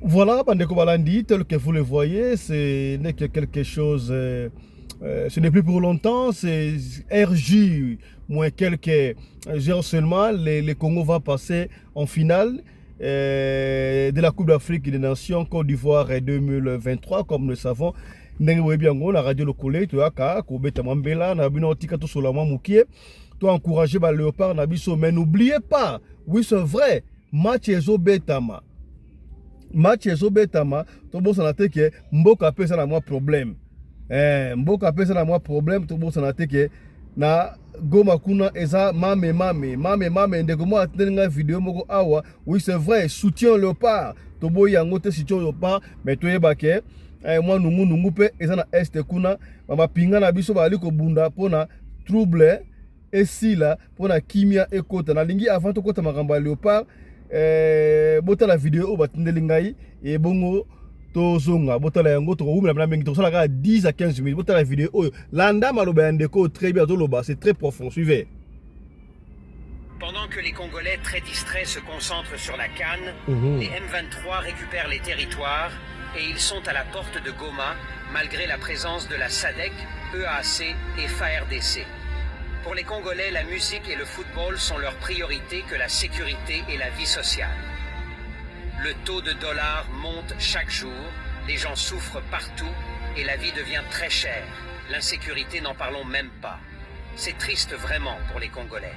Voilà, Bandeko Balandi, tel que vous le voyez, ce n'est que quelque chose, ce n'est plus pour longtemps, c'est RJ, moins quelques heures seulement, le Congo va passer en finale de la Coupe d'Afrique des Nations Côte d'Ivoire 2023, comme nous le savons. Ndenge webi yango na radio lokole to yaka ko beta mambela na bino tika to solama mukie to encourager ba léopard na biso, mais n'oubliez pas, oui c'est vrai, match ezo betama. Match ezobetama to bosana te ke mboka pesa na moi problème. Mboka pesa na moi problème to bosana te ke na Goma kuna eza mame ndeko mo atenga vidéo moko awa. Oui c'est vrai, soutien léopard to boyango te soutien léopard, mais to yeba ke moi nungu pe eza na est kuna mama pinga na biso bali ko bunda pona trouble esila pona kimia ekota na lingi avant to kota makamba léopard. Bota la vidéo batindeli ngai et bongo to zonga bota la yango to umela na mengi to sala 10 à 15 minutes bota la vidéo landa maloba ndeko très bien to loba, c'est très profond, suivez. Pendant que les Congolais très distraits se concentrent sur la CAN, les M23 récupèrent les territoires et ils sont à la porte de Goma malgré la présence de la SADC, EAC et FARDC. Pour les Congolais, la musique et le football sont leurs priorités que la sécurité et la vie sociale. Le taux de dollar monte chaque jour, les gens souffrent partout et la vie devient très chère. L'insécurité, n'en parlons même pas. C'est triste vraiment pour les Congolais.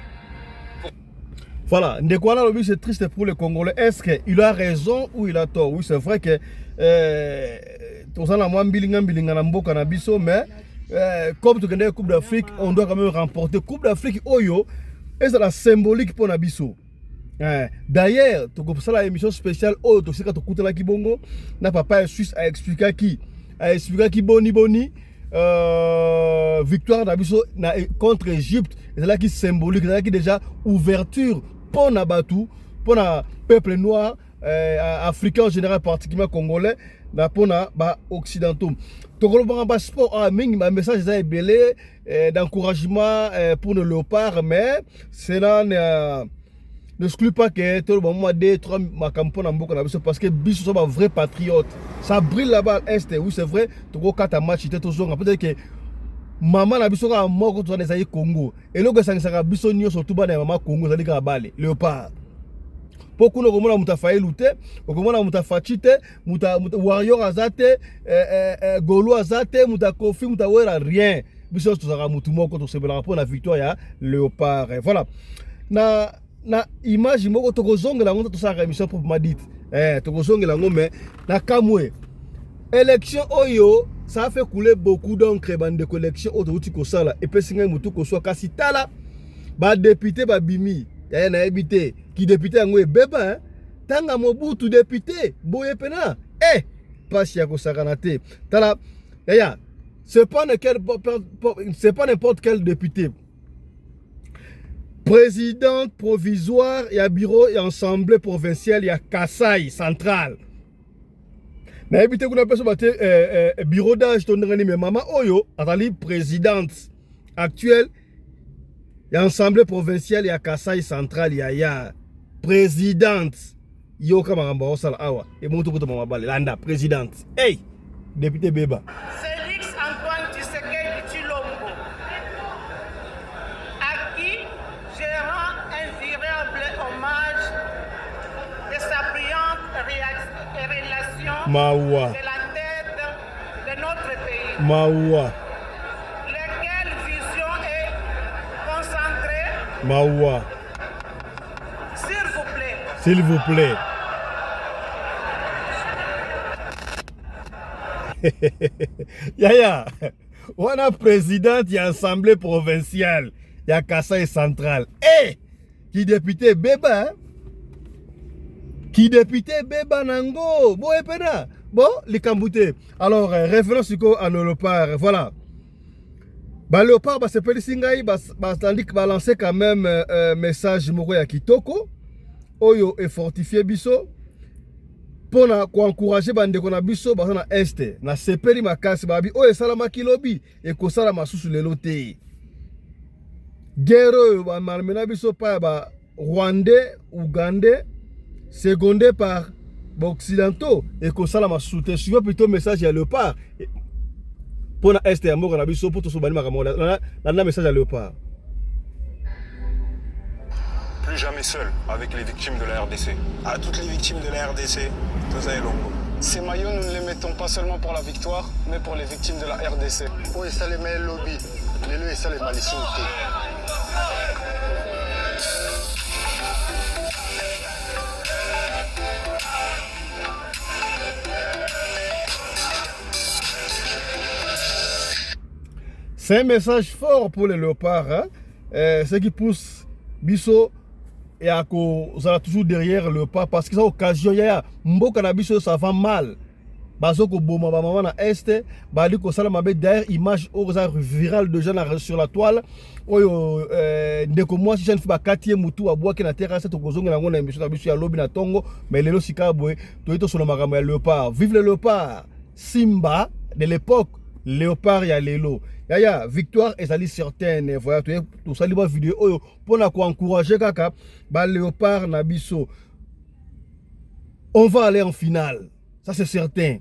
Voilà, Ndekwana Lobi, c'est triste pour les Congolais. Est-ce qu'il a raison ou il a tort? Oui, c'est vrai que mais comme tu connais la Coupe d'Afrique, on doit quand même remporter. Coupe d'Afrique, Oyo, et c'est la symbolique pour Nabiso. D'ailleurs, tu comprends la émission spéciale, Oyo, tu sais quand tu écoutes la Kibongo, n'a papa Suisse a expliqué qui boni. Victoire Nabiso contre Égypte, c'est là qui symbolique, c'est là qui déjà ouverture pour Nabatou, pour le peuple noir, africain en général, particulièrement congolais, pour les occidentaux. Donc, le sport a un message d'encouragement pour le léopard, mais cela n'exclut pas que tout le monde a des trois campagnes parce que Bissou sont un vrai patriote. Ça brille là-bas à l'Est, oui c'est vrai, tu vois quand tu as match, peut-être que maman na biso ka moko to na Congo et loko sangisaka biso nyonso tout bana maman Congo zali ka bale léopard poko no komona mutafaye lute okomona mutafachi te muta warrior azate golo azate muta kofi muta wera rien biso to saka mutu moko to sebela pour la victoire ya léopard. Voilà na image moko to kozongela ngo to saka émission pour madite to kozongela ngo mais na kamwe élection oyo ça a fait couler beaucoup d'encre de collection autoroute kosala et puis singa mutu koswa kasi tala ba député ba bimi ya na habité qui député ngo beba tanga Mobutu député boye pena passe ya kosakana te tala ya c'est pas n'importe quel député, président provisoire et à bureau et assemblée provinciale et à Kasaï central. Na habité kuna peso bate bureau d'âge to ndengani mais mama oyo atali présidente actuelle ya assemblée provinciale ya Kasaï central ya présidente yo kama ngamba osala awa e moto ko to mama bale landa présidente député beba Félix Antoine Tshisekedi Tshilombo, à qui je rends un véritable hommage de sa brillante relation Mawa. de la tête de notre pays. Mawa. Laquelle vision est concentrée. Mawa. S'il vous plaît. S'il vous plaît. Yaya, on a président de l'Assemblée provinciale, il y a Kasaï central. Qui député Beba, hein? Qui député Beba Nango, bon et pena. Bon, les Kambouté. Alors, référence à nos léopards, voilà. Bah, léopard, bah, c'est pas les singaï, bah, tandis que balancer quand même message moko ya kitoko. Oyo est fortifié biso. Pour encourager bandeko na biso baza na este na sepeli makasi babi oyo salama kilobi e ko sala masusu lelo te guerre ba malmena biso pa ba rwandais ougandais secondé par occidentaux et que ça la soutien suivant plutôt message à Léopard pour la est amour na biso pour tout ce bani makamola la message à Léopard. Plus jamais seul avec les victimes de la RDC. À toutes les victimes de la RDC, Toza et Longo. Ces maillots, nous ne les mettons pas seulement pour la victoire, mais pour les victimes de la RDC. Oh, et ça les met lobby. Les et ça les malicieux. C'est un message fort pour les léopards. Hein? Ce qui pousse Bisso et à cause toujours derrière le léopard parce que ça occasion ya mboka na biso ça va mal. Bazoko boma ba maman na est ba li ko sala mabe derrière image oza virale de gens sur la toile oyo ndeko moi si jeune fi ba 4e mutu abwa ke na terrasse to kozonga na ngona biso na biso ya lobi na tongo mais lelo sikabwe to ito solo makambo ya léopard. Vive le léopard. Simba de l'époque léopard ya lelo. Yaya, victoire est certaine. Voilà, tout ça, les vidéo pour encourager kaka, ba léopard nabiso. On va aller en finale. Ça c'est certain.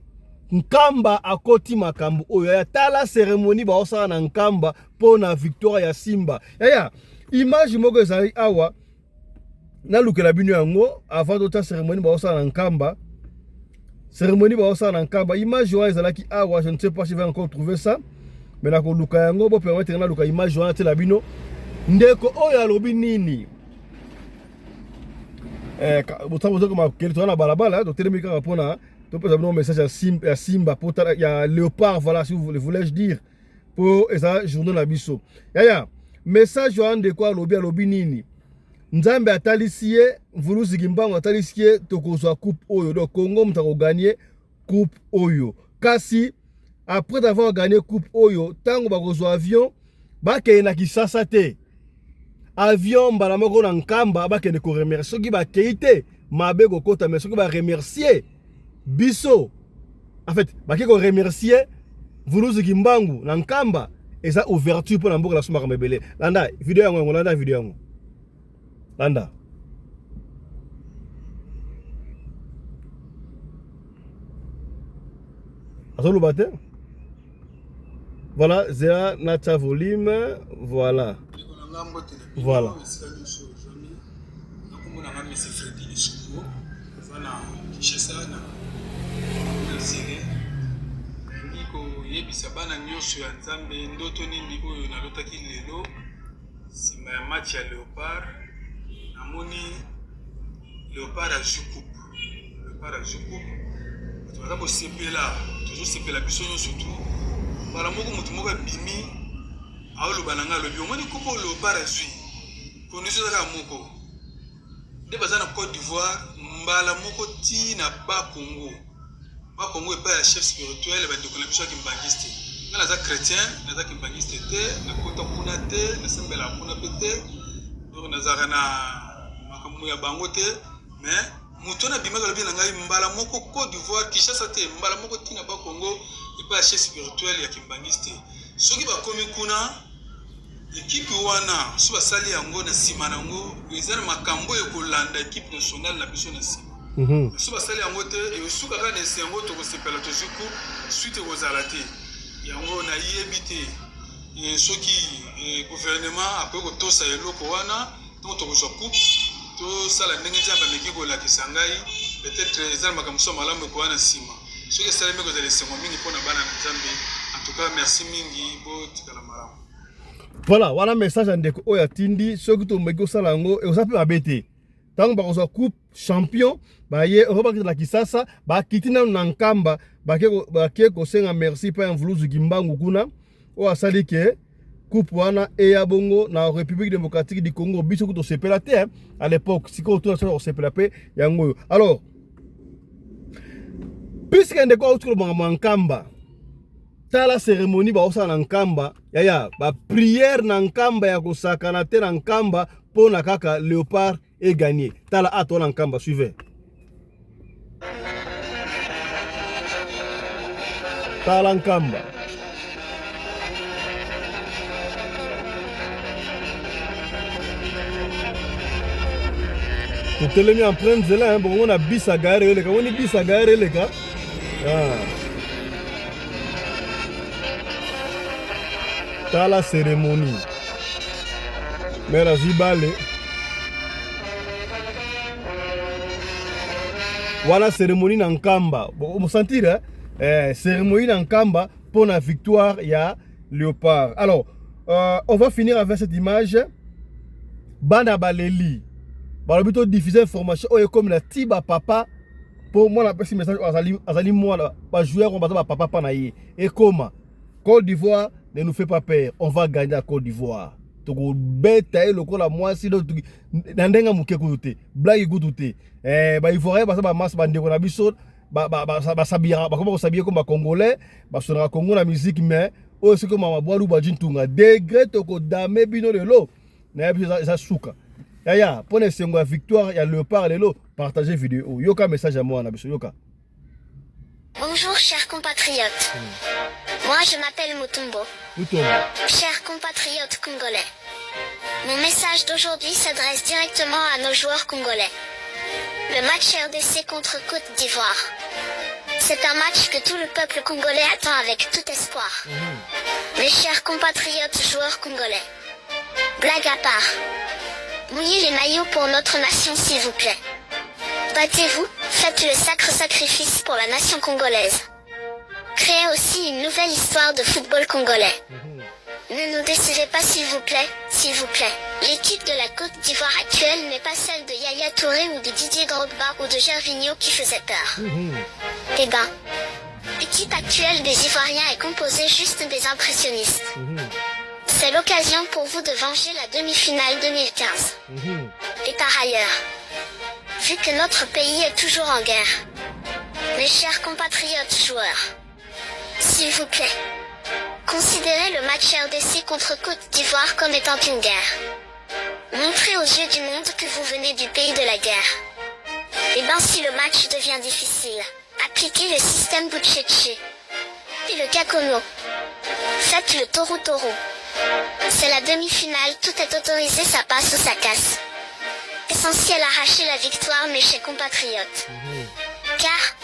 Nkamba à koti makambu. Oya, ta la cérémonie ba osa na nkamba pour la victoire ya Simba. Yaya, image moko ezali awa na lukela bino yango avant de ta cérémonie ba osa na nkamba. Cérémonie ba osa na nkamba. Image wa ezalaki awa, je ne sais pas si je vais encore trouver ça. Mais na ko luka yango bo permettre na luka image wana te la bino ndeko oyo alobi nini botambo comme kelto na balabala donc télé mika rapona to pesa bino message ya Simba pour ya léopard voilà si vous voulez dire pour esa journée na biso yaya message wana ndeko alobi nini nzambe atalisie vulusi kimbango atalisie tokozwa coupe oyo donc Congo mutako gagner coupe oyo kasi après avoir gagné coupe oyo tango bakozwa avion bakeye na Kisasa te avion mbala moko na nkamba bakende ko remercier soki bakeye te mabe kokota mais soki ba remercier biso en fait bakeye ko remercier Vuluzi Kimbangu na nkamba eza ouverture pour na mboka la sumaka mebele landa video yango landa video yango landa azolo bate. Voilà, Zéa Nata volume, voilà. Voilà. Léopard a joué coupe. Léopard a joué coupe. Tu vas d'abord CP là, toujours CP la puissance surtout. Voilà, moko mutu moko bimi aolo bananga lobi omoni kupo léopard azui condition za moko de bazana Côte d'Ivoire mbala moko ti na ba Congo e pa ya chef spirituel ba de connexion kimbangiste na za chrétien na za kimbangiste te na kota kuna te na sembela kuna pete donc na za na makambo ya bango te mais mutu na bimaka lobi na ngai mbala moko Côte d'Ivoire Kinshasa te mbala moko ti na ba Congo pas chez spirituel ya kimbangiste soki ba komi kuna équipe wana so ba sali yango na sima nango ezana makambo e kolanda équipe nationale na biso na sima so ba sali yango te e suka ka na sengo to ko sepela to juku suite aux alate yango na yebite e soki gouvernement ape ko tosa eloko wana to ko coupe to sala ndenge nzamba meki ko la kisangai peut-être ezana makambo so malamu ko wana sima. En tout cas, merci mingi botikala malamu. Voilà, voilà message ndeko oya tindi soki to meko salango e osape mabete. Tango ba kozwa coupe champion ba ye Europa ki la Kisasa ba kitina na nkamba ba ke ko senga merci pa Vuluzi Kimbangu kuna o asali ke coupe wana e ya bongo na République démocratique du Congo biso ko to sepela te à l'époque siko to so sepela pe yango. Alors puisque ndeko autre le nkamba ta la cérémonie ba osa na nkamba yaya ba prière na nkamba ya kosakana te na nkamba pour na kaka léopard et gagné ta la ato na nkamba suivez ta la nkamba totelemi en plein nzela hein bon on a bis à gare les gars on est bis à gare les gars t'as la cérémonie mais la zibale voilà cérémonie en Kamba bon vous sentir hein cérémonie en Kamba pour la victoire il y a Léopard. Alors on va finir avec cette image bana baleli bah plutôt diffuser information comme la tiba papa pour moi la petit message azali moi là pas jouer on va papa pas naïe et comment Côte d'Ivoire ne nous fait pas peur, on va gagner à Côte d'Ivoire. Toko beta le ko la moi si ndenga muke kuté blague kuté ba ivoirien ba ça masse ba ndeko na biso ba sabira ba comment sabira comme congolais ba sonera Congo la musique mais aussi comme ma boiru ba jintunga degré toko dame bino de l'eau na ça souka ya pour les sengo victoire ya Léopard lelo partager vidéo yoka message à moi na biso yoka. Bonjour chers compatriotes. Moi je m'appelle Mutombo. Chers compatriotes congolais. Mon message d'aujourd'hui s'adresse directement à nos joueurs congolais. Le match RDC contre Côte d'Ivoire. C'est un match que tout le peuple congolais attend avec tout espoir. Mes chers compatriotes joueurs congolais. Blague à part. Mouillez les maillots pour notre nation s'il vous plaît. Battez-vous, faites le sacre sacrifice pour la nation congolaise. Créez aussi une nouvelle histoire de football congolais. Ne nous décevez pas s'il vous plaît, s'il vous plaît. L'équipe de la Côte d'Ivoire actuelle n'est pas celle de Yaya Touré ou de Didier Drogba ou de Gervinho qui faisait peur. Eh ben, l'équipe actuelle des Ivoiriens est composée juste des impressionnistes. C'est l'occasion pour vous de venger la demi-finale 2015. Et par ailleurs, vu que notre pays est toujours en guerre, mes chers compatriotes joueurs, s'il vous plaît, considérez le match RDC contre Côte d'Ivoire comme étant une guerre. Montrez aux yeux du monde que vous venez du pays de la guerre. Et ben si le match devient difficile, appliquez le système Butcheche et le Kakono. Faites le Toro-Toro. C'est la demi-finale, tout est autorisé, ça passe ou ça casse. Essentiel arracher la victoire mes chers compatriotes. Car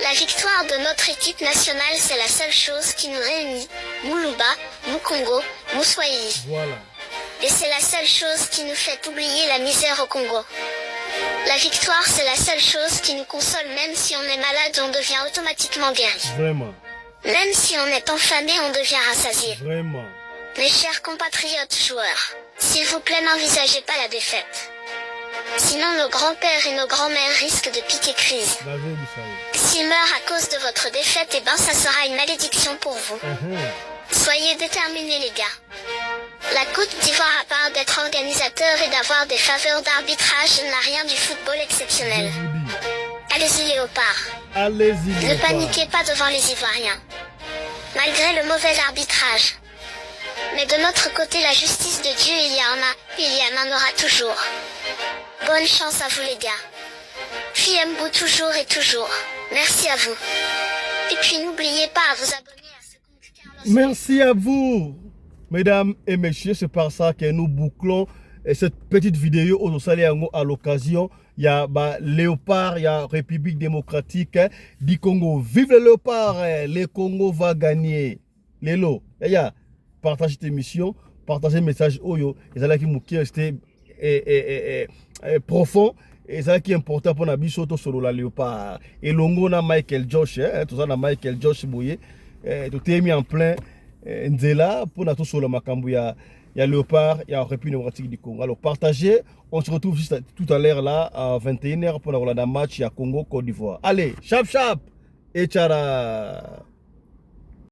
la victoire de notre équipe nationale c'est la seule chose qui nous réunit. Moulouba, Moukongo, Mouswahili. Voilà. Et c'est la seule chose qui nous fait oublier la misère au Congo. La victoire c'est la seule chose qui nous console même si on est malade on devient automatiquement guéri. Vraiment. Même si on est enfamé on devient rassasié. Vraiment. Mes chers compatriotes joueurs, s'il vous plaît n'envisagez pas la défaite. Sinon nos grands-pères et nos grands-mères risquent de piquer crise. S'ils meurent à cause de votre défaite, eh ben ça sera une malédiction pour vous. Soyez déterminés les gars. La Côte d'Ivoire à part d'être organisateur et d'avoir des faveurs d'arbitrage n'a rien du football exceptionnel. Allez-y Léopard. Allez-y Léopard. Ne paniquez pas devant les Ivoiriens. Malgré le mauvais arbitrage. Mais de notre côté la justice de Dieu il y en aura toujours. Bonne chance à vous les gars. Fiembo toujours et toujours. Merci à vous. Et puis n'oubliez pas à vous abonner à ce compte Carlos. Merci à vous, mesdames et messieurs. C'est par ça que nous bouclons cette petite vidéo aujourd'hui à l'occasion. Il y a Léopard, il y a République démocratique du Congo. Vive le Léopard, le Congo va gagner. Lélo, partagez cette émission, partagez le message Oyo. Et ça qui m'a resté profond. Et ça qui est important pour nous, surtout sur la Léopard. Et l'ongo na Michael Josh, tout ça na Michael Josh Boye. Tout est mis en plein Nzela pour nous sur le Makambu. Il y a Léopard, il y a République démocratique du Congo. Alors partagez, on se retrouve juste tout à l'heure là à 21h pour le match à Congo Côte d'Ivoire. Allez, chap chap et tchara.